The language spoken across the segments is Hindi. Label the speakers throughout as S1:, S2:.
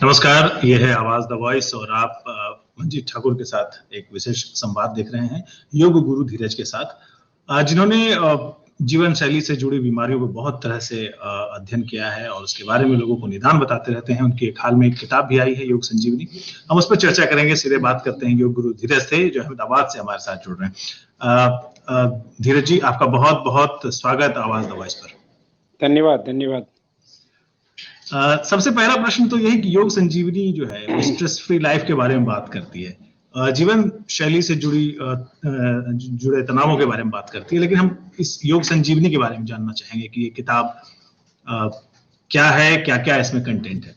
S1: नमस्कार, ये है आवाज द वॉइस और आप मंजीत ठाकुर के साथ एक विशेष संवाद देख रहे हैं योग गुरु धीरज के साथ, जिन्होंने जीवन शैली से जुड़ी बीमारियों को बहुत तरह से अध्ययन किया है और उसके बारे में लोगों को निदान बताते रहते हैं। उनकी एक हाल में एक किताब भी आई है, योग संजीवनी। हम उस पर चर्चा करेंगे। सीधे बात करते हैं योग गुरु धीरज से, जो अहमदाबाद से हमारे साथ जुड़ रहे हैं। धीरज जी, आपका बहुत बहुत स्वागत आवाज द वॉइस पर।
S2: धन्यवाद धन्यवाद।
S1: सबसे पहला प्रश्न तो यही कि योग संजीवनी जो है स्ट्रेस फ्री लाइफ के बारे में बात करती है, जीवन शैली से जुड़े तनावों के बारे में बात करती है, लेकिन हम इस योग संजीवनी के बारे में जानना चाहेंगे कि ये किताब क्या है, क्या क्या इसमें कंटेंट है।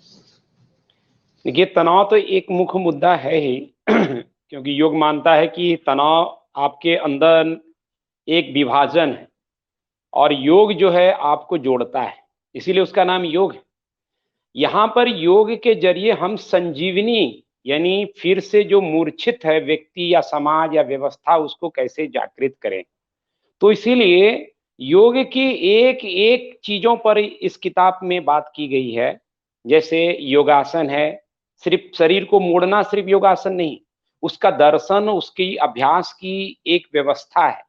S2: देखिए, तनाव तो एक मुख्य मुद्दा है ही क्योंकि योग मानता है कि तनाव आपके अंदर एक विभाजन है और योग जो है आपको जोड़ता है, इसीलिए उसका नाम योग है। यहाँ पर योग के जरिए हम संजीवनी यानी फिर से जो मूर्छित है व्यक्ति या समाज या व्यवस्था, उसको कैसे जागृत करें। तो इसीलिए योग की एक एक चीजों पर इस किताब में बात की गई है। जैसे योगासन है, सिर्फ शरीर को मोड़ना सिर्फ योगासन नहीं, उसका दर्शन, उसकी अभ्यास की एक व्यवस्था है।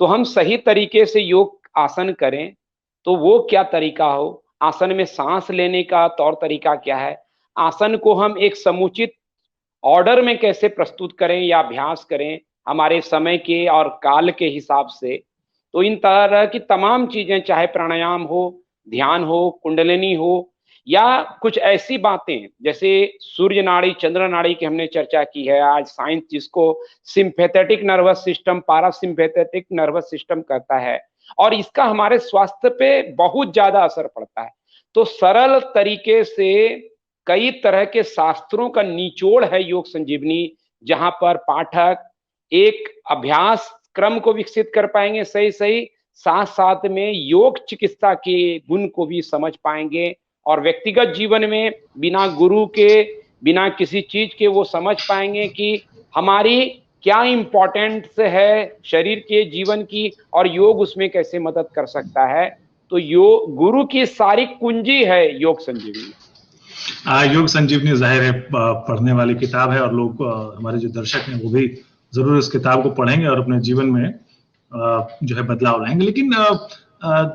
S2: तो हम सही तरीके से योग आसन करें तो वो क्या तरीका हो, आसन में सांस लेने का तौर तरीका क्या है, आसन को हम एक समुचित ऑर्डर में कैसे प्रस्तुत करें या अभ्यास करें हमारे समय के और काल के हिसाब से। तो इन तरह की तमाम चीजें, चाहे प्राणायाम हो, ध्यान हो, कुंडलिनी हो, या कुछ ऐसी बातें जैसे सूर्य नाड़ी, चंद्र नाड़ी की हमने चर्चा की है। आज साइंस जिसको sympathetic nervous system, parasympathetic nervous system कहता है, और इसका हमारे स्वास्थ्य पे बहुत ज्यादा असर पड़ता है। तो सरल तरीके से कई तरह के शास्त्रों का निचोड़ है योग संजीवनी, जहां पर पाठक एक अभ्यास क्रम को विकसित कर पाएंगे सही सही, साथ साथ में योग चिकित्सा के गुण को भी समझ पाएंगे और व्यक्तिगत जीवन में बिना गुरु के, बिना किसी चीज के वो समझ पाएंगे कि हमारी क्या इम्पोर्टेंस है शरीर के जीवन की और योग उसमें कैसे मदद कर सकता है। तो योग गुरु की सारी कुंजी है योग संजीवनी।
S1: योग संजीवनी जाहिर है पढ़ने वाली किताब है और लोग, हमारे जो दर्शक हैं वो भी जरूर इस किताब को पढ़ेंगे और अपने जीवन में जो है बदलाव लाएंगे। लेकिन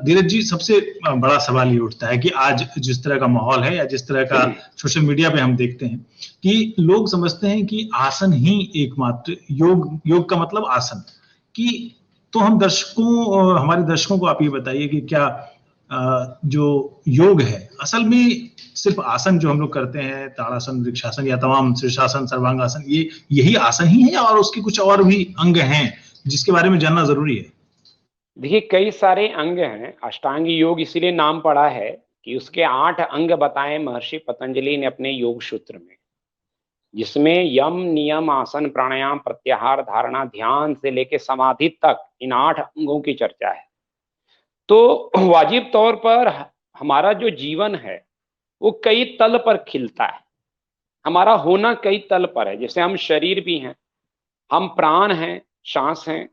S1: धीरज जी, सबसे बड़ा सवाल ये उठता है कि आज जिस तरह का माहौल है या जिस तरह का सोशल मीडिया पे हम देखते हैं कि लोग समझते हैं कि आसन ही एकमात्र योग का मतलब आसन कि, तो हम हमारे दर्शकों को आप ये बताइए कि क्या जो योग है असल में सिर्फ आसन जो हम लोग करते हैं, ताड़ासन, वृक्षासन या तमाम शीर्षासन, सर्वांगासन, यही आसन ही है और उसके कुछ और भी अंग हैं जिसके बारे में जानना जरूरी है।
S2: देखिए, कई सारे अंग हैं। अष्टांग योग इसीलिए नाम पड़ा है कि उसके 8 अंग बताए महर्षि पतंजलि ने अपने योग सूत्र में, जिसमें यम, नियम, आसन, प्राणायाम, प्रत्याहार, धारणा, ध्यान से लेके समाधि तक इन 8 अंगों की चर्चा है। तो वाजिब तौर पर हमारा जो जीवन है वो कई तल पर खिलता है, हमारा होना कई तल पर है। जैसे हम शरीर भी हैं, हम प्राण हैं, सांस हैं,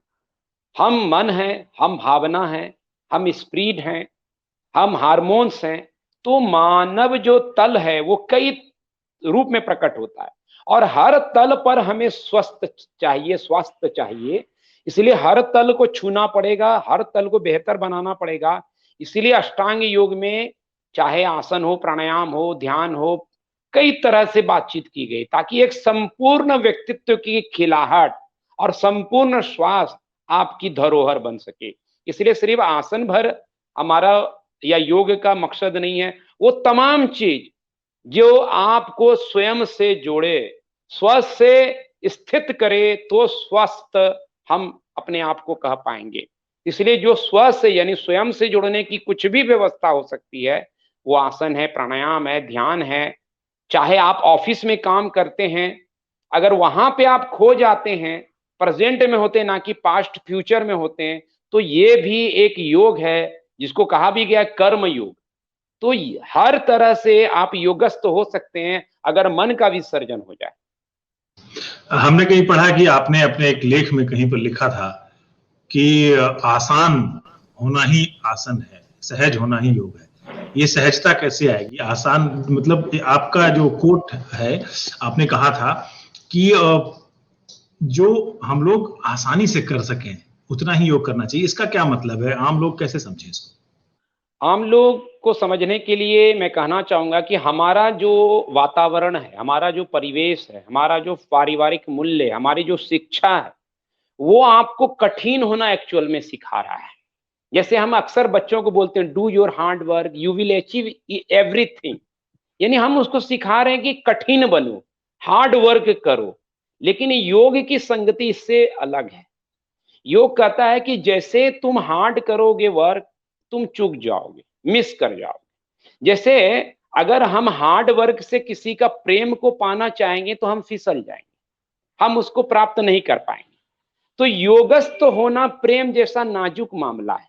S2: हम मन हैं, हम भावना हैं, हम स्पिरिट हैं, हम हार्मोन्स हैं। तो मानव जो तल है वो कई रूप में प्रकट होता है और हर तल पर हमें स्वस्थ चाहिए, स्वास्थ्य चाहिए। इसलिए हर तल को छूना पड़ेगा, हर तल को बेहतर बनाना पड़ेगा। इसीलिए अष्टांग योग में चाहे आसन हो, प्राणायाम हो, ध्यान हो, कई तरह से बातचीत की गई ताकि एक संपूर्ण व्यक्तित्व की खिलाहट और संपूर्ण स्वास्थ्य आपकी धरोहर बन सके। इसलिए सिर्फ आसन भर हमारा या योग का मकसद नहीं है, वो तमाम चीज जो आपको स्वयं से जोड़े, स्वस्थ से स्थित करे, तो स्वस्थ हम अपने आप को कह पाएंगे। इसलिए जो स्वस्थ से यानी स्वयं से जुड़ने की कुछ भी व्यवस्था हो सकती है, वो आसन है, प्राणायाम है, ध्यान है। चाहे आप ऑफिस में काम करते हैं, अगर वहां पे आप खो जाते हैं, प्रेजेंट में होते हैं ना कि पास्ट फ्यूचर में होते हैं, तो ये भी एक योग है जिसको कहा भी गया कर्म योग। तो हर तरह से आप योगस्थ हो सकते हैं अगर मन का विसर्जन हो जाए।
S1: हमने कहीं पढ़ा कि आपने अपने एक लेख में कहीं पर लिखा था कि आसान होना ही आसन है, सहज होना ही योग है। ये सहजता कैसे आएगी? आसान मतलब आपका जो कोट है, आपने कहा था कि जो हम लोग आसानी से कर सकें उतना ही योग करना चाहिए। इसका क्या मतलब है? आम लोग कैसे समझें इसको?
S2: आम लोग को समझने के लिए मैं कहना चाहूँगा कि हमारा जो वातावरण है, हमारा जो परिवेश है, हमारा जो पारिवारिक मूल्य है, हमारी जो शिक्षा है, वो आपको कठिन होना एक्चुअल में सिखा रहा है। जैसे हम अक्सर बच्चों को बोलते हैं, do your hard work, you will achieve everything. यानी हम उसको सिखा रहे हैं कि कठिन बनो, हार्ड वर्क करो। लेकिन योग की संगति इससे अलग है। योग कहता है कि जैसे तुम हार्ड करोगे वर्क, तुम चूक जाओगे, मिस कर जाओगे। जैसे अगर हम हार्ड वर्क से किसी का प्रेम को पाना चाहेंगे तो हम फिसल जाएंगे, हम उसको प्राप्त नहीं कर पाएंगे। तो योगस्थ होना प्रेम जैसा नाजुक मामला है।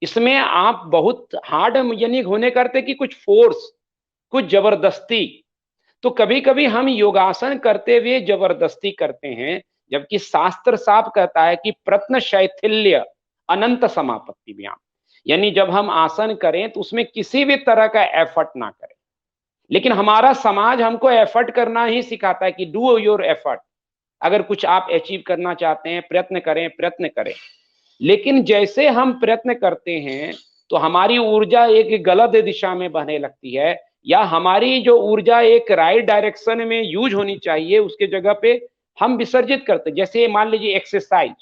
S2: इसमें आप बहुत हार्ड यानी होने करते कि कुछ फोर्स, कुछ जबरदस्ती। तो कभी कभी हम योगासन करते हुए जबरदस्ती करते हैं, जबकि शास्त्र साफ कहता है कि प्रत्न शैथिल्य अनंत समापत्ति व्याम। यानी जब हम आसन करें तो उसमें किसी भी तरह का एफर्ट ना करें। लेकिन हमारा समाज हमको एफर्ट करना ही सिखाता है कि डू योर एफर्ट। अगर कुछ आप अचीव करना चाहते हैं, प्रयत्न करें, प्रयत्न करें। लेकिन जैसे हम प्रयत्न करते हैं तो हमारी ऊर्जा एक गलत दिशा में बहने लगती है, या हमारी जो ऊर्जा एक राइट डायरेक्शन में यूज होनी चाहिए उसके जगह पे हम विसर्जित करते हैं। जैसे मान लीजिए एक्सरसाइज,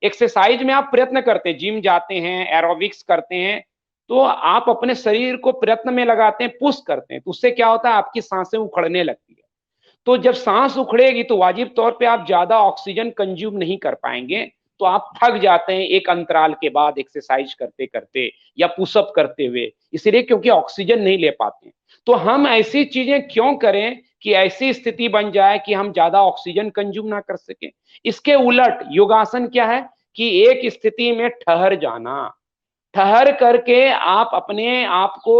S2: एक्सरसाइज में आप प्रयत्न करते हैं, जिम जाते हैं, एरोबिक्स करते हैं, तो आप अपने शरीर को प्रयत्न में लगाते हैं, पुश करते हैं, तो उससे क्या होता है, आपकी सांसें उखड़ने लगती है। तो जब सांस उखड़ेगी तो वाजिब तौर पे आप ज्यादा ऑक्सीजन कंज्यूम नहीं कर पाएंगे, तो आप थक जाते हैं एक अंतराल के बाद एक्सरसाइज करते करते या पुशअप करते हुए, इसलिए क्योंकि ऑक्सीजन नहीं ले पाते हैं। तो हम ऐसी चीजें क्यों करें कि ऐसी स्थिति बन जाए कि हम ज्यादा ऑक्सीजन कंज्यूम ना कर सके। इसके उलट योगासन क्या है कि एक स्थिति में ठहर जाना, ठहर करके आप अपने आप को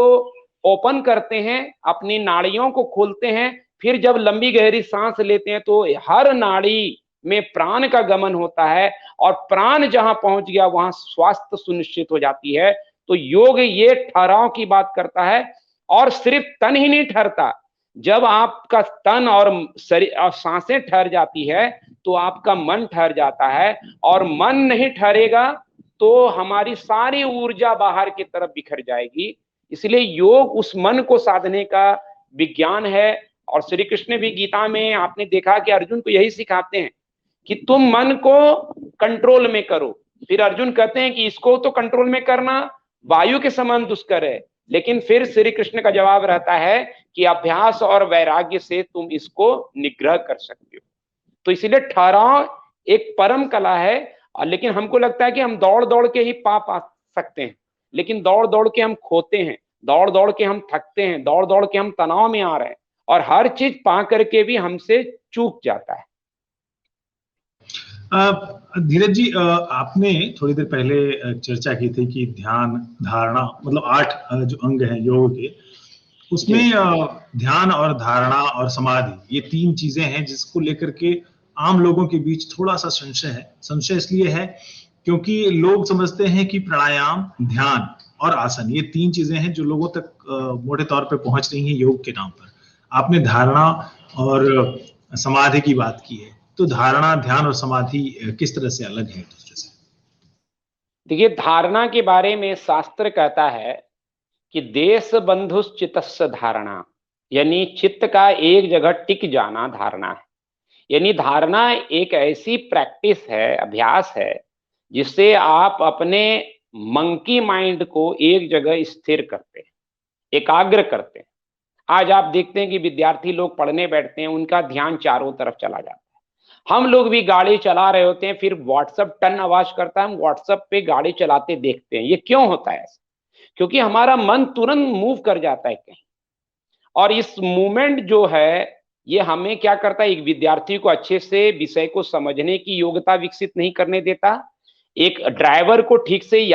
S2: ओपन करते हैं, अपनी नाड़ियों को खोलते हैं। फिर जब लंबी गहरी सांस लेते हैं तो हर नाड़ी में प्राण का गमन होता है, और प्राण जहां पहुंच गया वहां स्वास्थ्य सुनिश्चित हो जाती है। तो योग ये ठहराव की बात करता है, और सिर्फ तन ही नहीं ठहरता, जब आपका तन और शरीर और सांसें ठहर जाती है तो आपका मन ठहर जाता है, और मन नहीं ठहरेगा तो हमारी सारी ऊर्जा बाहर की तरफ बिखर जाएगी। इसलिए योग उस मन को साधने का विज्ञान है। और श्री कृष्ण भी गीता में आपने देखा कि अर्जुन को यही सिखाते हैं कि तुम मन को कंट्रोल में करो। फिर अर्जुन कहते हैं कि इसको तो कंट्रोल में करना वायु के समान दुष्कर है, लेकिन फिर श्री कृष्ण का जवाब रहता है कि अभ्यास और वैराग्य से तुम इसको निग्रह कर सकते हो। तो इसलिए ठहराव एक परम कला है। लेकिन हमको लगता है कि हम दौड़ दौड़ के ही पा सकते हैं, लेकिन दौड़ दौड़ के हम खोते हैं, दौड़ दौड़ के हम थकते हैं, दौड़ दौड़ के हम तनाव में आ रहे हैं, और हर चीज पा करके भी हमसे चूक जाता है।
S1: धीरज जी, आपने थोड़ी देर पहले चर्चा की थी कि ध्यान, धारणा, मतलब 8 जो अंग हैं योग के, उसमें ध्यान और धारणा और समाधि, ये 3 चीजें हैं जिसको लेकर के आम लोगों के बीच थोड़ा सा संशय है। संशय इसलिए है क्योंकि लोग समझते हैं कि प्राणायाम, ध्यान और आसन, ये 3 चीजें हैं जो लोगों तक मोटे तौर पे पहुंच रही हैं योग के नाम पर। आपने धारणा और समाधि की बात की है, तो धारणा, ध्यान और समाधि किस तरह से अलग है एक दूसरे से?
S2: देखिए, धारणा के बारे में शास्त्र कहता है कि देश बंधुस चित्तस्य धारणा, यानी चित्त का एक जगह टिक जाना धारणा है। यानी धारणा एक ऐसी प्रैक्टिस है, अभ्यास है, जिससे आप अपने मंकी माइंड को एक जगह स्थिर करते हैं, एकाग्र करते हैं। आज आप देखते हैं कि विद्यार्थी लोग पढ़ने बैठते हैं, उनका ध्यान चारों तरफ चला जाता है। हम लोग भी गाड़ी चला रहे होते हैं, फिर व्हाट्सएप टन आवाज करता है, हम व्हाट्सएप पे गाड़ी चलाते देखते हैं। ये क्यों होता है ऐसा? क्योंकि हमारा मन तुरंत मूव कर जाता है कहीं, और इस मूवमेंट जो है ये हमें क्या करता है, एक विद्यार्थी को अच्छे से विषय को समझने की योग्यता विकसित नहीं करने देता, एक ड्राइवर को ठीक से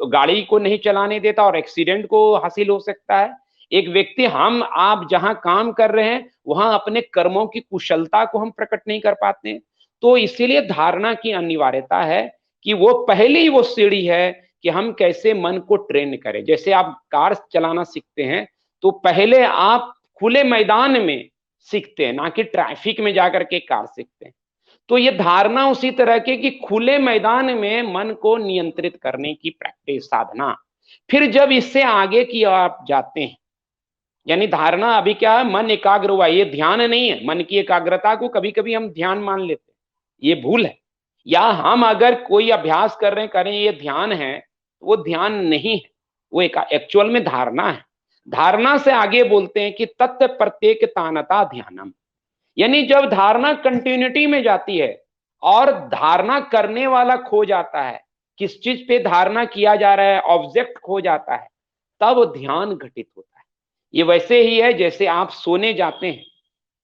S2: गाड़ी को नहीं चलाने देता और एक्सीडेंट को हासिल हो सकता है। एक व्यक्ति, हम आप जहां काम कर रहे हैं वहां अपने कर्मों की कुशलता को हम प्रकट नहीं कर पाते हैं। तो इसीलिए धारणा की अनिवार्यता है कि वो पहले ही वो सीढ़ी है कि हम कैसे मन को ट्रेन करें। जैसे आप कार चलाना सीखते हैं तो पहले आप खुले मैदान में सीखते हैं, ना कि ट्रैफिक में जाकर के कार सीखते हैं। तो ये धारणा उसी तरह की कि खुले मैदान में मन को नियंत्रित करने की प्रैक्टिस, साधना। फिर जब इससे आगे की आप जाते हैं, यानी धारणा अभी क्या है, मन एकाग्र हुआ, ये ध्यान नहीं है। मन की एकाग्रता को कभी कभी हम ध्यान मान लेते हैं, ये भूल है। या हम अगर कोई अभ्यास कर रहे करें ये ध्यान है, वो ध्यान नहीं है, वो एक एक्चुअल में धारणा है। धारणा से आगे बोलते हैं कि तत्व प्रत्येक तानता ध्यानम, यानी जब धारणा कंटिन्यूटी में जाती है और धारणा करने वाला खो जाता है, किस चीज पे धारणा किया जा रहा है, ऑब्जेक्ट खो जाता है, तब ध्यान घटित होता है। ये वैसे ही है जैसे आप सोने जाते हैं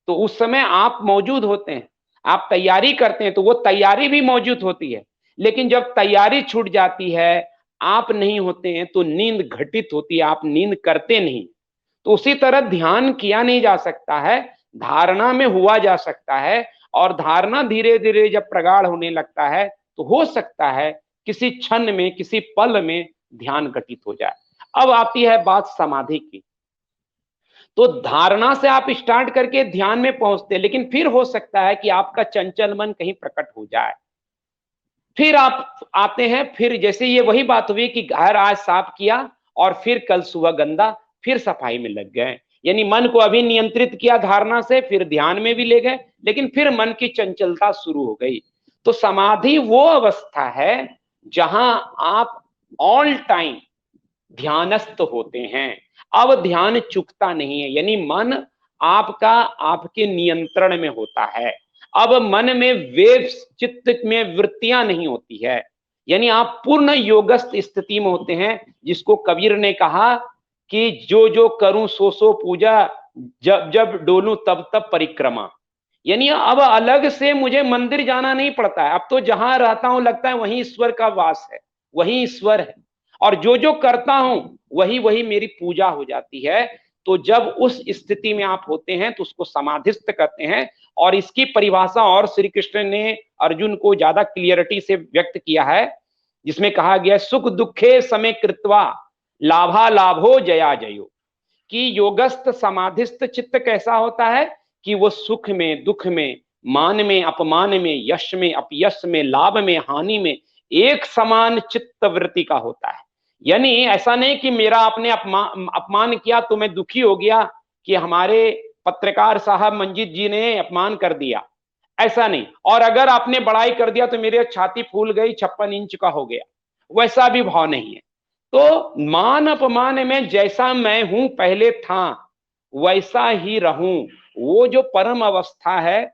S2: तो उस समय आप मौजूद होते हैं, आप तैयारी करते हैं तो वो तैयारी भी मौजूद होती है, लेकिन जब तैयारी छूट जाती है, आप नहीं होते हैं, तो नींद घटित होती है, आप नींद करते नहीं। तो उसी तरह ध्यान किया नहीं जा सकता है, धारणा में हुआ जा सकता है। और धारणा धीरे धीरे जब प्रगाढ़ होने लगता है तो हो सकता है किसी क्षण में, किसी पल में ध्यान घटित हो जाए। अब आती है बात समाधि की। तो धारणा से आप स्टार्ट करके ध्यान में पहुंचते हैं, लेकिन फिर हो सकता है कि आपका चंचल मन कहीं प्रकट हो जाए। फिर आप आते हैं, फिर जैसे ये वही बात हुई कि घर आज साफ किया और फिर कल सुबह गंदा, फिर सफाई में लग गए। यानी मन को अभी नियंत्रित किया धारणा से, फिर ध्यान में भी ले गए, लेकिन फिर मन की चंचलता शुरू हो गई। तो समाधि वो अवस्था है जहां आप ऑल टाइम ध्यानस्थ होते हैं। अब ध्यान चुकता नहीं है, यानी मन आपका आपके नियंत्रण में होता है। अब मन में वेव्स, चित्त में वृत्तियां नहीं होती है, यानी आप पूर्ण योगस्थ स्थिति में होते हैं, जिसको कबीर ने कहा कि जो जो करूं सो सो पूजा, जब जब डोलूं तब तब परिक्रमा। यानी अब अलग से मुझे मंदिर जाना नहीं पड़ता है, अब तो जहां रहता हूं लगता है वहीं ईश्वर का वास है, वहीं ईश्वर है, और जो जो करता हूं वही वही मेरी पूजा हो जाती है। तो जब उस स्थिति में आप होते हैं तो उसको समाधिस्थ कहते हैं। और इसकी परिभाषा और श्री कृष्ण ने अर्जुन को ज्यादा क्लियरिटी से व्यक्त किया है, जिसमें कहा गया सुख दुखे समय कृत्वा लाभा लाभो जया जयो, कि योगस्थ समाधिस्थ चित्त कैसा होता है कि वो सुख में, दुख में, मान में, अपमान में, यश में, अपयश में, लाभ में, हानि में एक समान चित्त वृत्ति का होता है। यानी ऐसा नहीं कि मेरा आपने अपमान किया तो मैं दुखी हो गया कि हमारे पत्रकार साहब मंजीत जी ने अपमान कर दिया, ऐसा नहीं। और अगर आपने बड़ाई कर दिया तो मेरी छाती फूल गई, 56 इंच का हो गया, वैसा भी भाव नहीं है। तो मान अपमान में जैसा मैं हूं पहले था वैसा ही रहूं, वो जो परम अवस्था है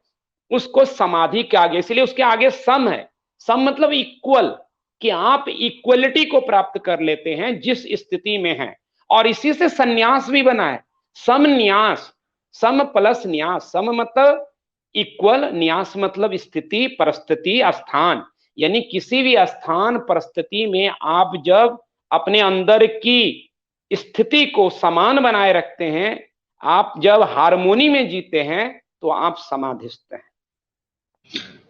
S2: उसको समाधि के आगे, इसलिए उसके आगे सम है। सम मतलब इक्वल, कि आप इक्वलिटी को प्राप्त कर लेते हैं जिस स्थिति में हैं। और इसी से संन्यास भी बना है, सम न्यास, सम प्लस न्यास। सम मतलब इक्वल, न्यास मतलब स्थिति, परिस्थिति, स्थान। यानी किसी भी स्थान परिस्थिति में आप जब अपने अंदर की स्थिति को समान बनाए रखते हैं, आप जब हार्मोनी में जीते हैं, तो आप समाधिस्थ हैं।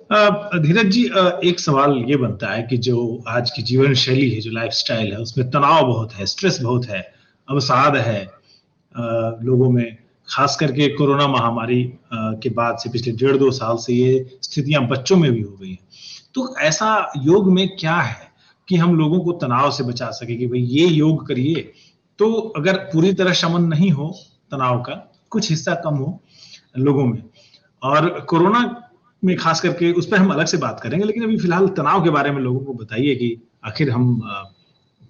S1: धीरज जी, एक सवाल ये बनता है कि जो आज की जीवन शैली है, जो लाइफस्टाइल है, उसमें तनाव बहुत है, स्ट्रेस बहुत है, अवसाद है लोगों में। खास करके कोरोना महामारी के बाद से पिछले 1.5-2 साल से ये स्थितियां बच्चों में भी हो गई है। तो ऐसा योग में क्या है कि हम लोगों को तनाव से बचा सके कि भाई ये योग करिए, तो अगर पूरी तरह शमन नहीं हो तनाव का, कुछ हिस्सा कम हो लोगों में। और कोरोना में खास करके उस पर हम अलग से बात करेंगे, लेकिन अभी फिलहाल तनाव के बारे में लोगों को बताइए कि आखिर हम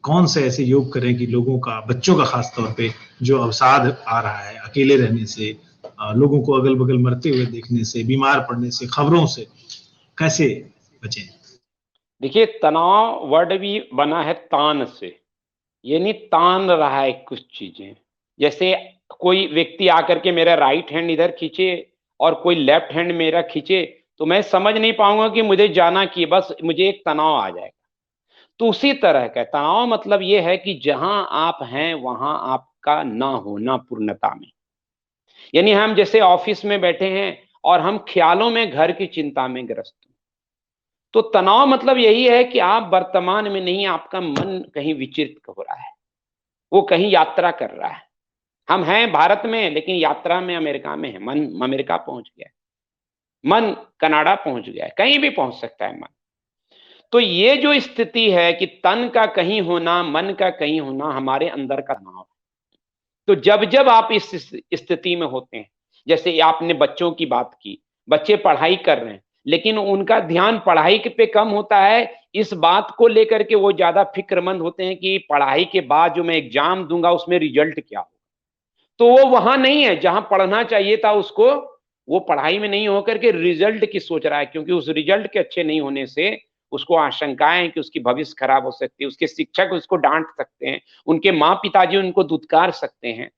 S1: कौन से ऐसे योग करें कि लोगों का, बच्चों का खास तौर पे जो अवसाद आ रहा है अकेले रहने से, लोगों को अगल बगल मरते हुए देखने से, बीमार पड़ने से, खबरों से, कैसे बचें?
S2: देखिए, तनाव वर्ड भी बना है तान से, यानी तान रहा है कुछ चीजें। जैसे कोई व्यक्ति आकर के मेरा राइट हैंड इधर खींचे और कोई लेफ्ट हैंड मेरा खींचे, तो मैं समझ नहीं पाऊंगा कि मुझे जाना कि, बस मुझे एक तनाव आ जाएगा। तो उसी तरह का तनाव मतलब ये है कि जहां आप हैं वहां आपका ना होना पूर्णता में। यानी हम जैसे ऑफिस में बैठे हैं और हम ख्यालों में घर की चिंता में ग्रस्त हैं, तो तनाव मतलब यही है कि आप वर्तमान में नहीं, आपका मन कहीं विचलित हो रहा है, वो कहीं यात्रा कर रहा है। हम हैं भारत में, लेकिन यात्रा में अमेरिका में है। मन अमेरिका पहुंच गया है, मन कनाडा पहुंच गया है, कहीं भी पहुंच सकता है मन। तो ये जो स्थिति है कि तन का कहीं होना, मन का कहीं होना, हमारे अंदर का तनाव है। तो जब जब आप इस स्थिति में होते हैं, जैसे आपने बच्चों की बात की, बच्चे पढ़ाई कर रहे हैं, लेकिन उनका ध्यान पढ़ाई पे कम होता है, इस बात को लेकर के वो ज्यादा फिक्रमंद होते हैं कि पढ़ाई के बाद जो मैं एग्जाम दूंगा उसमें रिजल्ट क्या हो। तो वो वहां नहीं है जहां पढ़ना चाहिए था उसको, वो पढ़ाई में नहीं होकर के रिजल्ट की सोच रहा है, क्योंकि उस रिजल्ट के अच्छे नहीं होने से उसको आशंकाएं हैं कि उसकी भविष्य खराब हो सकती है, उसके शिक्षक उसको डांट सकते हैं, उनके माँ पिताजी उनको दुत्कार सकते हैं।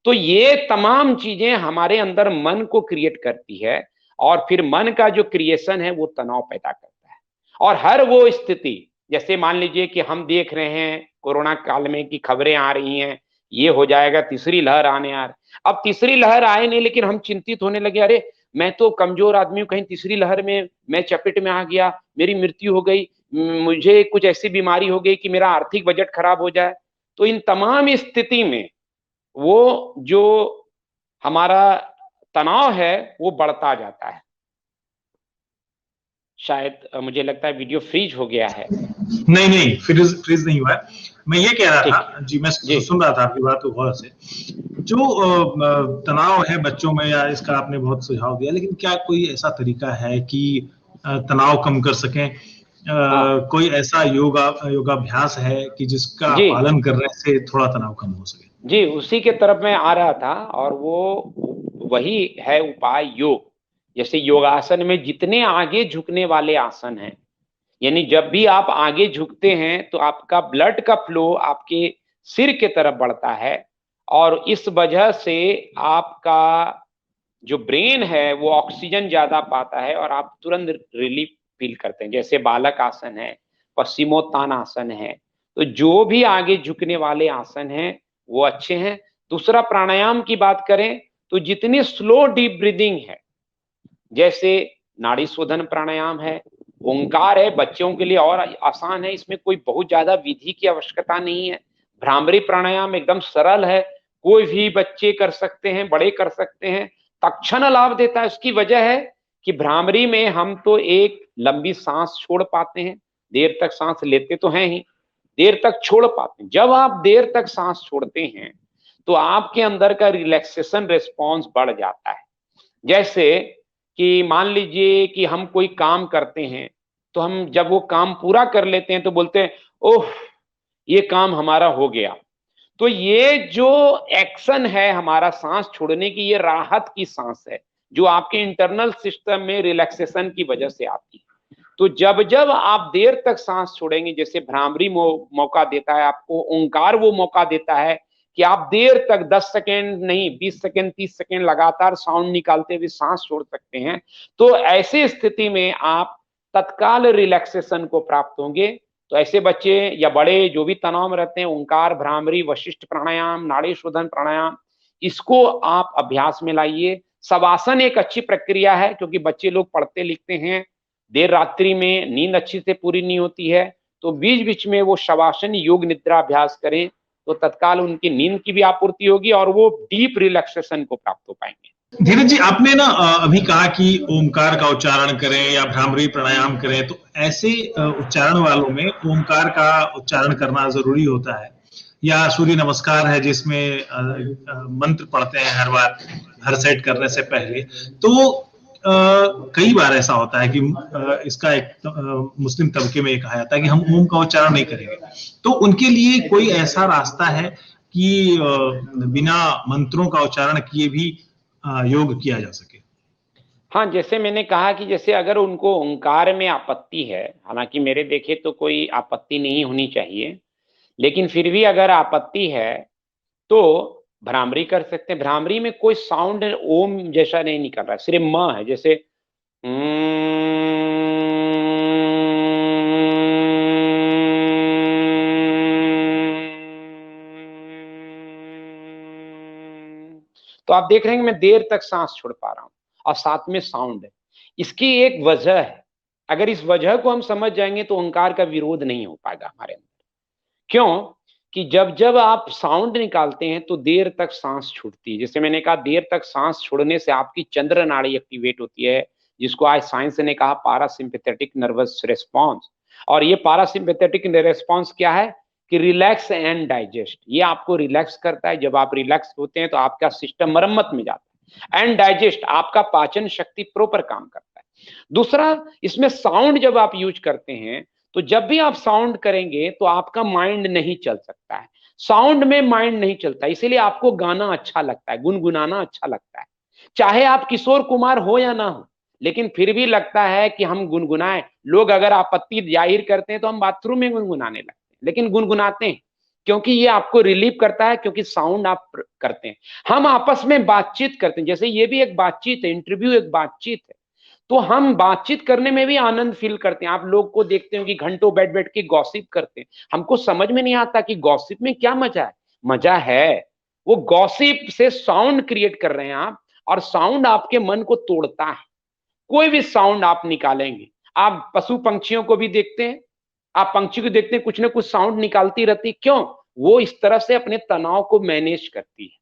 S2: तो ये तमाम चीजें हमारे अंदर मन को क्रिएट करती है, और फिर मन का जो क्रिएशन है वो तनाव पैदा करता है। और हर वो स्थिति, जैसे मान लीजिए कि हम देख रहे हैं कोरोना काल में की खबरें आ रही हैं, ये हो जाएगा, तीसरी लहर आने आ रही। अब तीसरी लहर आए नहीं, लेकिन हम चिंतित होने लगे, अरे मैं तो कमजोर आदमी हूं, कहीं तीसरी लहर में मैं चपेट में आ गया, मेरी मृत्यु हो गई, मुझे कुछ ऐसी बीमारी हो गई कि मेरा आर्थिक बजट खराब हो जाए। तो इन तमाम स्थिति में वो जो हमारा तनाव है वो बढ़ता जाता है। शायद मुझे लगता है वीडियो फ्रीज हो गया है।
S1: नहीं नहीं, फ्रीज नहीं हुआ है। मैं ये कह रहा
S2: ठीक
S1: था जी, मैं
S2: जी
S1: सुन रहा था आपकी बात को गौर से। जो तनाव है बच्चों में, या इसका आपने बहुत सुझाव दिया, लेकिन क्या कोई ऐसा तरीका है कि तनाव कम कर सकें?
S2: हाँ
S1: कोई ऐसा योगाभ्यास है कि जिसका
S2: जी
S1: पालन करने से थोड़ा तनाव कम हो सके?
S2: जी, उसी के तरफ मैं आ रहा था, और वो वही है उपाय, योग। जैसे योगासन में जितने आगे झुकने वाले आसन हैं, यानी जब भी आप आगे झुकते हैं तो आपका ब्लड का फ्लो आपके सिर के तरफ बढ़ता है, और इस वजह से आपका जो ब्रेन है वो ऑक्सीजन ज्यादा पाता है, और आप तुरंत रिलीफ फील करते हैं। जैसे बालक आसन है, पश्चिमोत्तान आसन है। तो जो भी आगे झुकने वाले आसन हैं वो अच्छे हैं। दूसरा, प्राणायाम की बात करें तो जितनी स्लो डीप ब्रीदिंग है, जैसे नाड़ी शोधन प्राणायाम है, ओंकार है, बच्चों के लिए और आसान है, इसमें कोई बहुत ज्यादा विधि की आवश्यकता नहीं है। भ्रामरी प्राणायाम एकदम सरल है, कोई भी बच्चे कर सकते हैं, बड़े कर सकते हैं, तत्क्षण लाभ देता है। उसकी वजह है कि भ्रामरी में हम तो एक लंबी सांस छोड़ पाते हैं, देर तक सांस लेते तो हैं ही, देर तक छोड़ पाते हैं। जब आप देर तक सांस छोड़ते हैं तो आपके अंदर का रिलैक्सेशन रिस्पॉन्स बढ़ जाता है। जैसे कि मान लीजिए कि हम कोई काम करते हैं, तो हम जब वो काम पूरा कर लेते हैं तो बोलते हैं, ओह ये काम हमारा हो गया। तो ये जो एक्शन है हमारा सांस छोड़ने की, ये राहत की सांस है, जो आपके इंटरनल सिस्टम में रिलैक्सेशन की वजह से आती है। तो जब जब आप देर तक सांस छोड़ेंगे, जैसे भ्रामरी मौका देता है आपको, ओंकार वो मौका देता है कि आप देर तक 10 सेकेंड नहीं, 20 सेकेंड, 30 सेकेंड लगातार साउंड निकालते हुए सांस छोड़ सकते हैं। तो ऐसी स्थिति में आप तत्काल रिलैक्सेशन को प्राप्त होंगे। तो ऐसे बच्चे या बड़े जो भी तनाव में रहते हैं, ओंकार, भ्रामरी, वशिष्ठ प्राणायाम, नाड़ी शोधन प्राणायाम, इसको आप अभ्यास में लाइए। शवासन एक अच्छी प्रक्रिया है, क्योंकि बच्चे लोग पढ़ते लिखते हैं, देर रात्रि में नींद अच्छी से पूरी नहीं होती है, तो बीच बीच में वो शवासन योग निद्रा अभ्यास करें, तो तत्काल उनकी नींद की भी आपूर्ति होगी और वो डीप रिलैक्सेशन को प्राप्त हो पाएंगे।
S1: धीरज जी, आपने ना अभी कहा कि ओमकार का उच्चारण करें या भ्रामरी प्राणायाम करें, तो ऐसे उच्चारण वालों में ओमकार का उच्चारण करना जरूरी होता है, या सूर्य नमस्कार है जिसमें मंत्र पढ़ते हैं हर बार, हर सेट करने से पहले? तो कई बार ऐसा होता है कि इसका एक मुस्लिम तबके में कहा जाता है कि हम ओम का उच्चारण नहीं करेंगे, तो उनके लिए कोई ऐसा रास्ता है कि बिना मंत्रों का उच्चारण किए भी योग किया जा सके?
S2: हाँ, जैसे मैंने कहा कि जैसे अगर उनको ओंकार में आपत्ति है, हालांकि मेरे देखे तो कोई आपत्ति नहीं होनी चाहिए, लेकिन फिर भी अगर आपत्ति है तो भ्रामरी कर सकते हैं। भ्रामरी में कोई साउंड ओम जैसा नहीं निकल रहा है, सिर्फ म है, जैसे तो आप देख रहे हैं कि मैं देर तक सांस छोड़ पा रहा हूं और साथ में साउंड है। इसकी एक वजह है, अगर इस वजह को हम समझ जाएंगे तो अहंकार का विरोध नहीं हो पाएगा हमारे अंदर। क्यों कि जब जब आप साउंड निकालते हैं तो देर तक सांस छूटती है। जैसे मैंने कहा, देर तक सांस छोड़ने से आपकी चंद्र नाड़ी एक्टिवेट होती है, जिसको आज साइंस ने कहा पारासिम्पैथेटिक नर्वस रिस्पॉन्स। और ये पारासिम्पैथेटिक रिस्पॉन्स क्या है कि रिलैक्स एंड डाइजेस्ट। ये आपको रिलैक्स करता है। जब आप रिलैक्स होते हैं तो आपका सिस्टम मरम्मत में जाता है। एंड डाइजेस्ट, आपका पाचन शक्ति प्रॉपर काम करता है। दूसरा, इसमें साउंड जब आप यूज करते हैं तो जब भी आप साउंड करेंगे तो आपका माइंड नहीं चल सकता है। साउंड में माइंड नहीं चलता, इसीलिए आपको गाना अच्छा लगता है, गुनगुनाना अच्छा लगता है। चाहे आप किशोर कुमार हो या ना हो, लेकिन फिर भी लगता है कि हम गुनगुनाएं। लोग अगर आपत्ति जाहिर करते हैं तो हम बाथरूम में गुनगुनाने लगते हैं, लेकिन गुनगुनाते हैं क्योंकि ये आपको रिलीव करता है, क्योंकि साउंड आप करते हैं। हम आपस में बातचीत करते हैं, जैसे ये भी एक बातचीत है, इंटरव्यू एक बातचीत है। तो हम बातचीत करने में भी आनंद फील करते हैं। आप लोग को देखते हो कि घंटों बैठ बैठ के गॉसिप करते हैं। हमको समझ में नहीं आता कि गॉसिप में क्या मजा है। मजा है वो गॉसिप से साउंड क्रिएट कर रहे हैं आप, और साउंड आपके मन को तोड़ता है। कोई भी साउंड आप निकालेंगे, आप पशु पंक्षियों को भी देखते हैं, आप पंक्षी को देखते हैं, कुछ ना कुछ साउंड निकालती रहती। क्यों? वो इस तरह से अपने तनाव को मैनेज करती है।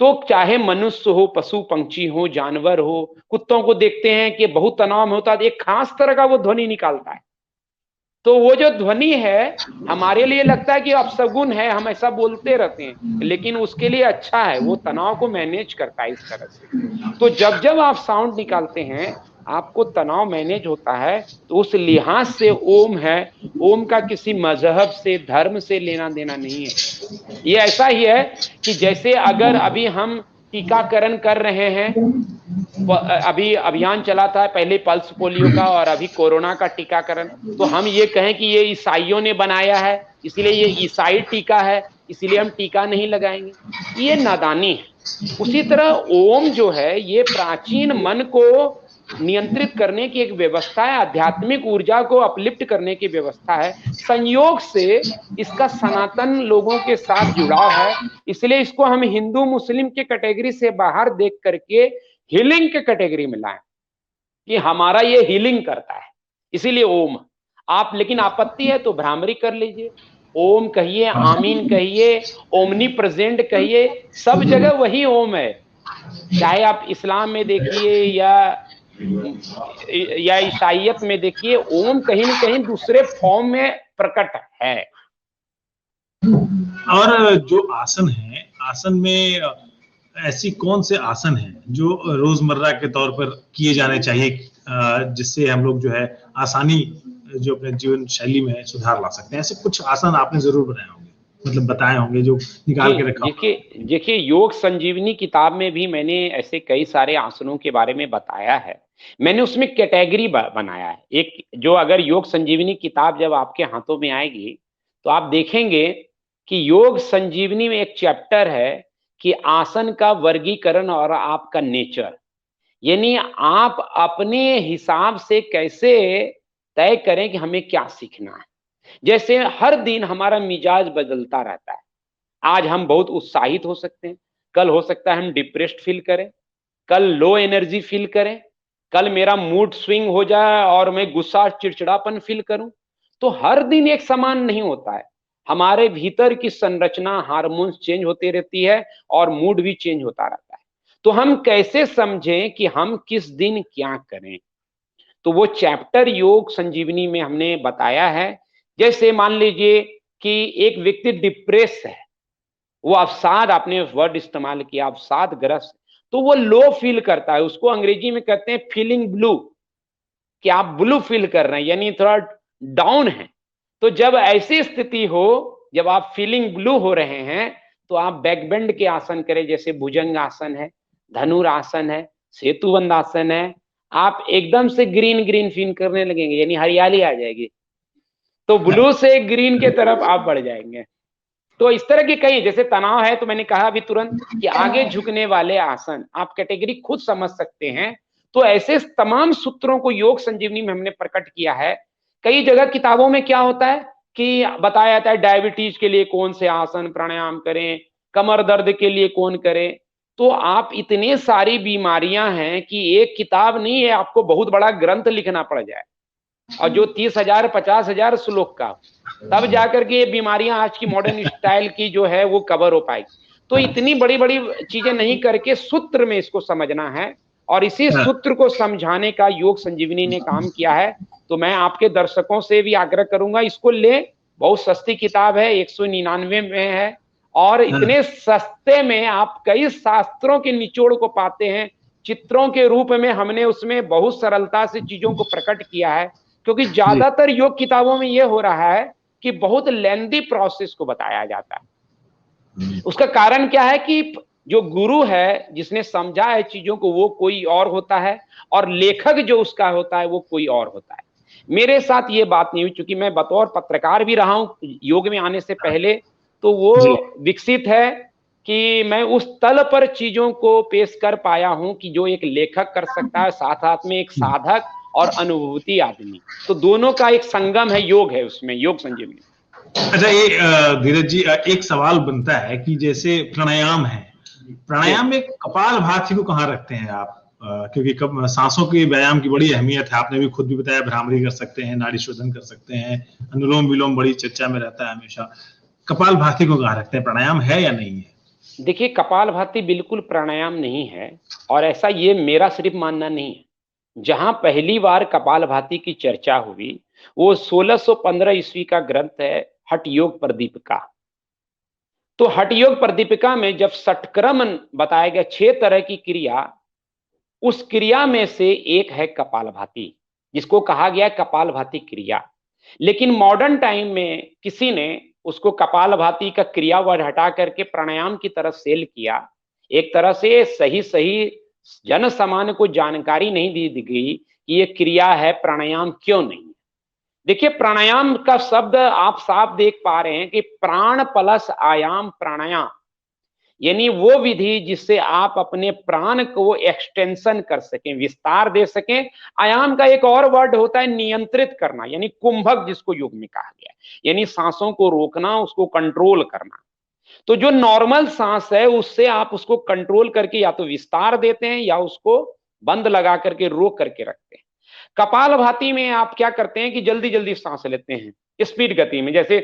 S2: तो चाहे मनुष्य हो, पशु पंक्षी हो, जानवर हो, कुत्तों को देखते हैं कि बहुत तनाव में होता है, एक खास तरह का वो ध्वनि निकालता है। तो वो जो ध्वनि है हमारे लिए लगता है कि अपशगुन है, हम ऐसा बोलते रहते हैं, लेकिन उसके लिए अच्छा है, वो तनाव को मैनेज करता है इस तरह से। तो जब जब आप साउंड निकालते हैं आपको तनाव मैनेज होता है। तो उस लिहाज से ओम है, ओम का किसी मजहब से, धर्म से लेना देना नहीं है। ये ऐसा ही है कि जैसे अगर अभी हम टीकाकरण कर रहे हैं, अभी अभियान चला था, पहले पल्स पोलियो का और अभी कोरोना का टीकाकरण, तो हम ये कहें कि ये ईसाइयों ने बनाया है इसलिए ये ईसाई टीका है, इसलिए हम टीका नहीं लगाएंगे, ये नादानी है। उसी तरह ओम जो है ये प्राचीन मन को नियंत्रित करने की एक व्यवस्था है, आध्यात्मिक ऊर्जा को अपलिफ्ट करने की व्यवस्था है। संयोग से इसका सनातन लोगों के साथ जुड़ाव है, इसलिए इसको हम हिंदू मुस्लिम के कैटेगरी से बाहर देख करके हीलिंग के कैटेगरी में लाएं कि हमारा ये हीलिंग करता है, इसीलिए ओम। आप लेकिन आपत्ति है तो भ्रामरी कर लीजिए, ओम कहिए, आमीन कहिए, ओमनी प्रेजेंट कहिए, सब जगह वही ओम है। चाहे आप इस्लाम में देखिए या ईसाइयत में देखिए, ओम कहीं न कहीं दूसरे फॉर्म में प्रकट है।
S1: और जो आसन है, आसन में ऐसी कौन से आसन हैं जो रोजमर्रा के तौर पर किए जाने चाहिए, जिससे हम लोग जो है आसानी जो अपने जीवन शैली में सुधार ला सकते हैं? ऐसे कुछ आसन आपने जरूर बनाए होंगे, मतलब बताए होंगे जो निकाल के रखा।
S2: देखिए योग संजीवनी किताब में भी मैंने ऐसे कई सारे आसनों के बारे में बताया है। मैंने उसमें कैटेगरी बनाया है। एक जो अगर योग संजीवनी किताब जब आपके हाथों में आएगी तो आप देखेंगे कि योग संजीवनी में एक चैप्टर है कि आसन का वर्गीकरण और आपका नेचर, यानी आप अपने हिसाब से कैसे तय करें कि हमें क्या सीखना है। जैसे हर दिन हमारा मिजाज बदलता रहता है। आज हम बहुत उत्साहित हो सकते हैं, कल हो सकता है हम डिप्रेस्ड फील करें, कल लो एनर्जी फील करें, कल मेरा मूड स्विंग हो जाए और मैं गुस्सा चिड़चिड़ापन फील करूं। तो हर दिन एक समान नहीं होता है। हमारे भीतर की संरचना, हार्मोन्स चेंज होती रहती है और मूड भी चेंज होता रहता है। तो हम कैसे समझें कि हम किस दिन क्या करें? तो वो चैप्टर योग संजीवनी में हमने बताया है। जैसे मान लीजिए कि एक व्यक्ति डिप्रेस है, वो अवसाद, आपने वर्ड इस्तेमाल किया, अवसाद ग्रस्त, तो वो लो फील करता है, उसको अंग्रेजी में कहते हैं फीलिंग ब्लू, कि आप ब्लू फील कर रहे हैं, यानी थोड़ा डाउन है। तो जब ऐसी स्थिति हो, जब आप फीलिंग ब्लू हो रहे हैं, तो आप बैकबेंड के आसन करें, जैसे भुजंग आसन है, धनुर आसन है, सेतुबंध आसन है। आप एकदम से ग्रीन ग्रीन फील करने लगेंगे, यानी हरियाली आ जाएगी, तो ब्लू से ग्रीन के तरफ आप बढ़ जाएंगे। तो इस तरह की कई, जैसे तनाव है तो मैंने कहा अभी तुरंत कि आगे झुकने वाले आसन, आप कैटेगरी खुद समझ सकते हैं। तो ऐसे तमाम सूत्रों को योग संजीवनी में हमने प्रकट किया है। कई जगह किताबों में क्या होता है कि बताया जाता है डायबिटीज के लिए कौन से आसन प्राणायाम करें, कमर दर्द के लिए कौन करे, तो आप इतने सारी बीमारियां हैं कि एक किताब नहीं है, आपको बहुत बड़ा ग्रंथ लिखना पड़ जाए, और जो 30,000 50,000 श्लोक का, तब जाकर के ये बीमारियां आज की मॉडर्न स्टाइल की जो है वो कवर हो पाएगी। तो इतनी बड़ी बड़ी चीजें नहीं करके सूत्र में इसको समझना है, और इसी सूत्र को समझाने का योग संजीवनी ने काम किया है। तो मैं आपके दर्शकों से भी आग्रह करूंगा, इसको ले, बहुत सस्ती किताब है, 199 में है, और इतने सस्ते में आप कई शास्त्रों के निचोड़ को पाते हैं। चित्रों के रूप में हमने उसमें बहुत सरलता से चीजों को प्रकट किया है, क्योंकि ज्यादातर योग किताबों में यह हो रहा है कि बहुत लेंदी प्रोसेस को बताया जाता है। उसका कारण क्या है कि जो गुरु है, जिसने समझा है चीजों को, वो कोई और होता है, और लेखक जो उसका होता है वो कोई और होता है। मेरे साथ ये बात नहीं हुई, चूंकि मैं बतौर पत्रकार भी रहा हूं योग में आने से पहले, तो वो विकसित है कि मैं उस तल पर चीजों को पेश कर पाया हूं कि जो एक लेखक कर सकता है, साथ साथ में एक साधक और अनुभूति आदमी, तो दोनों का एक संगम है, योग है उसमें, योग संजीवनी।
S1: अच्छा, ये धीरज जी, एक सवाल बनता है कि जैसे प्राणायाम है, प्राणायाम में कपालभाति को कहाँ रखते हैं आप? क्योंकि सांसों के व्यायाम की बड़ी अहमियत है, आपने भी खुद भी बताया, भ्रामरी कर सकते हैं, नाड़ी शोधन कर सकते हैं, अनुलोम विलोम बड़ी चर्चा में रहता है हमेशा। कपालभाति को कहाँ रखते हैं? प्राणायाम है या नहीं है?
S2: देखिए, कपालभाति बिल्कुल प्राणायाम नहीं है, और ऐसा ये मेरा सिर्फ मानना नहीं है। जहां पहली बार कपालभाति की चर्चा हुई वो 1615 ईस्वी का ग्रंथ है हठ योग प्रदीपिका। तो हठ योग प्रदीपिका में जब षटक्रम बताया गया, 6 तरह की क्रिया, उस क्रिया में से एक है कपालभाति, जिसको कहा गया है कपालभाति क्रिया। लेकिन मॉडर्न टाइम में किसी ने उसको कपालभाति का क्रिया वर्ड हटा करके प्राणायाम की तरफ सेल किया। एक तरह से सही सही जन सामान्य को जानकारी नहीं दी गई कि ये क्रिया है, प्राणायाम क्यों नहीं है। देखिए, प्राणायाम का शब्द आप साफ देख पा रहे हैं कि प्राण प्लस आयाम प्राणायाम, यानी वो विधि जिससे आप अपने प्राण को एक्सटेंशन कर सकें, विस्तार दे सकें। आयाम का एक और वर्ड होता है नियंत्रित करना, यानी कुंभक, जिसको योग में कहा गया है, यानी सांसों को रोकना, उसको कंट्रोल करना। तो जो नॉर्मल सांस है उससे आप उसको कंट्रोल करके या तो विस्तार देते हैं या उसको बंद लगा करके रोक करके रखते हैं। कपालभाति में आप क्या करते हैं कि जल्दी जल्दी सांस लेते हैं, स्पीड गति में, जैसे,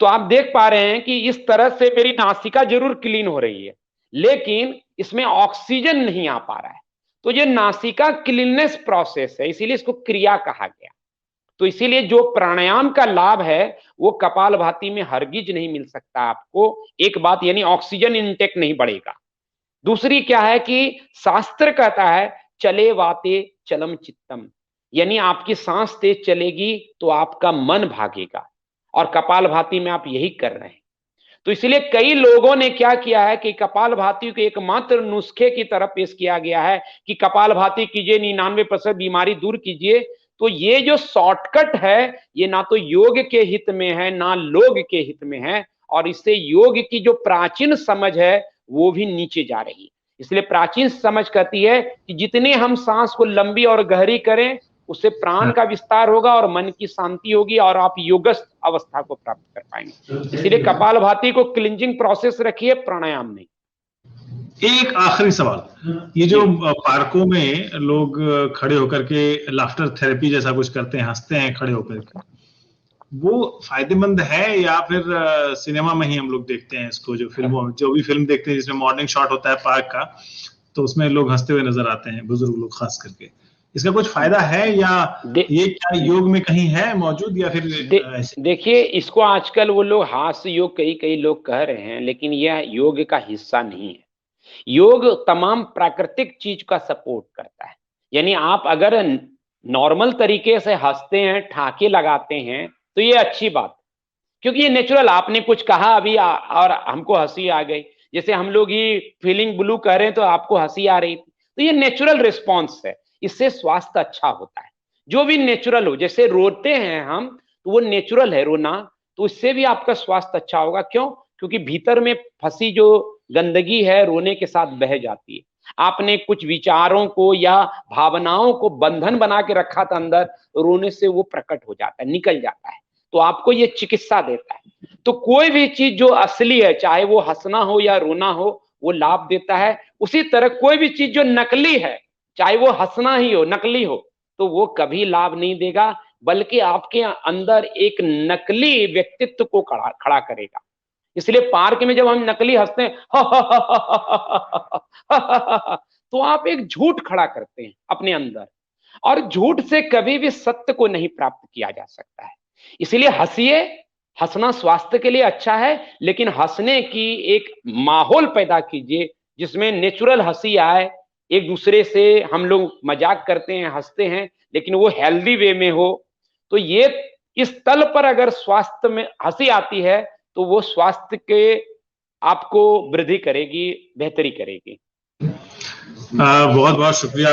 S2: तो आप देख पा रहे हैं कि इस तरह से मेरी नासिका जरूर क्लीन हो रही है, लेकिन इसमें ऑक्सीजन नहीं आ पा रहा है। तो ये नासिका क्लीननेस प्रोसेस है, इसीलिए इसको क्रिया कहा गया। तो इसीलिए जो प्राणायाम का लाभ है वो कपालभाति में हरगिज नहीं मिल सकता आपको। एक बात, यानी ऑक्सीजन इनटेक नहीं बढ़ेगा। दूसरी क्या है कि शास्त्र कहता है चले वाते चलम चित्तम, यानी आपकी सांस तेज चलेगी तो आपका मन भागेगा, और कपालभाति में आप यही कर रहे हैं। तो इसलिए कई लोगों ने क्या किया है कि कपालभाति को एकमात्र नुस्खे की तरफ पेश किया गया है कि कपालभाति कीजिए, 99% बीमारी दूर कीजिए। तो ये जो शॉर्टकट है ये ना तो योग के हित में है ना लोग के हित में है, और इससे योग की जो प्राचीन समझ है वो भी नीचे जा रही है। इसलिए प्राचीन समझ कहती है कि जितने हम सांस को लंबी और गहरी करें उससे प्राण का विस्तार होगा और मन की शांति होगी और आप योगस्थ अवस्था को प्राप्त कर पाएंगे। इसलिए कपालभाति को क्लिंजिंग प्रोसेस रखिए, प्राणायाम नहीं।
S1: एक आखिरी सवाल, ये जो पार्कों में लोग खड़े होकर के लाफ्टर थेरेपी जैसा कुछ करते हैं, हंसते हैं खड़े होकर के, वो फायदेमंद है या फिर सिनेमा में ही हम लोग देखते हैं इसको? जो भी फिल्म देखते हैं जिसमें मॉर्निंग शॉट होता है पार्क का, तो उसमें लोग हंसते हुए नजर आते हैं, बुजुर्ग लोग खास करके। इसका कुछ फायदा है या ये क्या योग में कहीं है मौजूद या फिर
S2: देखिए, इसको आजकल वो लोग हास्य योग कई लोग कह रहे हैं, लेकिन यह योग का हिस्सा नहीं है। योग तमाम प्राकृतिक चीज का सपोर्ट करता है। यानी आप अगर नॉर्मल तरीके से हंसते हैं, ठाके लगाते हैं, तो ये अच्छी बात, क्योंकि ये नेचुरल। आपने कुछ कहा अभी और हमको हंसी आ गई, जैसे हम लोग ही फीलिंग ब्लू कह रहे हैं तो आपको हंसी आ रही थी, तो ये नेचुरल रिस्पॉन्स है। इससे स्वास्थ्य अच्छा होता है, जो भी नेचुरल हो। जैसे रोते हैं हम तो वो नेचुरल है रोना, तो इससे भी आपका स्वास्थ्य अच्छा होगा। क्यों? क्योंकि भीतर में फंसी जो गंदगी है रोने के साथ बह जाती है। आपने कुछ विचारों को या भावनाओं को बंधन बना के रखा था अंदर, रोने से वो प्रकट हो जाता है, निकल जाता है। तो आपको ये चिकित्सा देता है। तो कोई भी चीज जो असली है, चाहे वो हंसना हो या रोना हो, वो लाभ देता है। उसी तरह कोई भी चीज जो नकली है, चाहे वो हंसना ही हो, नकली हो, तो वो कभी लाभ नहीं देगा, बल्कि आपके अंदर एक नकली व्यक्तित्व को खड़ा करेगा। इसलिए पार्क में जब हम नकली हंसते हैं तो आप एक झूठ खड़ा करते हैं अपने अंदर, और झूठ से कभी भी सत्य को नहीं प्राप्त किया जा सकता है। इसलिए हंसिए, हंसना स्वास्थ्य के लिए अच्छा है, लेकिन हंसने की एक माहौल पैदा कीजिए जिसमें नेचुरल हंसी आए। एक दूसरे से हम लोग मजाक करते हैं, हंसते हैं, लेकिन वो हेल्दी वे में हो। तो ये इस तल पर अगर स्वास्थ्य में हंसी आती है तो वो स्वास्थ्य के आपको वृद्धि करेगी, बेहतरी करेगी।
S1: बहुत बहुत शुक्रिया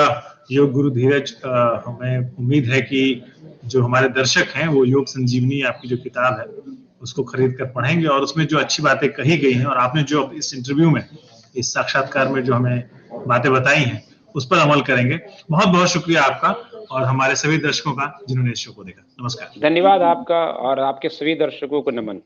S1: योग गुरु धीरज। हमें उम्मीद है कि जो हमारे दर्शक हैं वो योग संजीवनी आपकी जो किताब है उसको खरीद कर पढ़ेंगे, और उसमें जो अच्छी बातें कही गई हैं और आपने जो इस इंटरव्यू में, इस साक्षात्कार में जो हमें बातें बताई हैं उस पर अमल करेंगे। बहुत बहुत शुक्रिया आपका और हमारे सभी दर्शकों का जिन्होंने इस शो को देखा। नमस्कार।
S2: धन्यवाद आपका और आपके सभी दर्शकों को नमन।